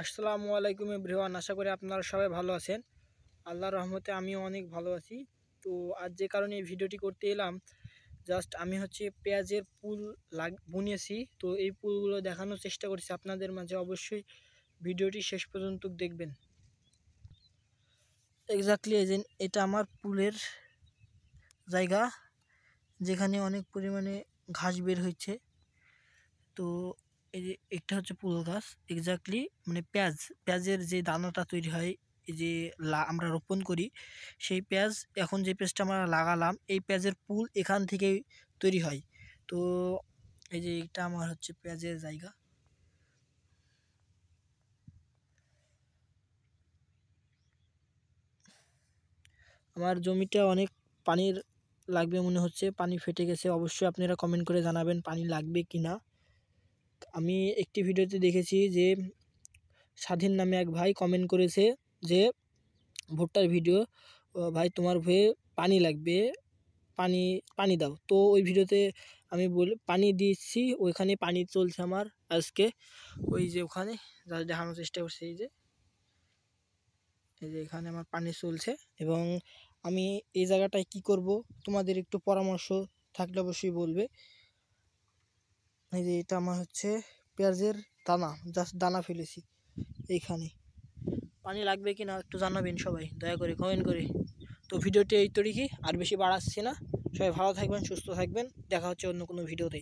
আসসালামু আলাইকুম এভরিওয়ান, আশা করি আপনারা সবাই ভালো আছেন। আল্লাহর রহমতে আমিও অনেক ভালো আছি। তো আজ যে কারণে এই ভিডিওটি করতে এলাম, জাস্ট আমি পেঁয়াজের পুল বুনিয়েছি। তো এই পুলগুলো দেখানোর চেষ্টা করছি আপনাদের মাঝে। অবশ্যই ভিডিওটি শেষ পর্যন্ত দেখবেন। এক্স্যাক্টলি এটা আমার পুলের জায়গা, যেখানে অনেক পরিমাণে ঘাস বের হচ্ছে। তো এই যে একটা হচ্ছে পুল গাছ, এক্স্যাক্টলি মানে পেঁয়াজের যে দানাটা তৈরি হয়, এই যে আমরা রোপণ করি সেই পেঁয়াজ, এখন যে পেঁয়াজটা আমরা লাগালাম এই পেঁয়াজের পুল এখান থেকেই তৈরি হয়। তো এই যে এটা আমার পেঁয়াজের জায়গা। আমার জমিটা অনেক পানির লাগবে মনে হচ্ছে, পানি ফেটে গেছে। অবশ্যই আপনারা কমেন্ট করে জানাবেন পানি লাগবে কি না। আমি একটি ভিডিওতে দেখেছি যে স্বাধীন নামে এক ভাই কমেন্ট করেছে যে ভুট্টার ভিডিও, ভাই তোমার ভয়ে পানি লাগবে, পানি পানি দাও। তো ওই ভিডিওতে আমি পানি দিচ্ছি, ওইখানে পানি চলছে আমার আজকে। ওই যে ওখানে যা দেখানোর চেষ্টা করছে, এই যে এখানে আমার পানি চলছে। এবং আমি এই জায়গাটায় কি করব, তোমাদের একটু পরামর্শ থাকলে অবশ্যই বলবে। এই যে এটা আমার পেঁয়াজের দানা, জাস্ট দানা ফেলেছি এইখানে। পানি লাগবে কি না একটু জানাবেন সবাই, দয়া করে কমেন্ট করে। তো ভিডিওটি এই তরিকি, আর বেশি বাড়াচ্ছি না। সবাই ভালো থাকবেন, সুস্থ থাকবেন। দেখা হচ্ছে অন্য কোনো ভিডিওতে।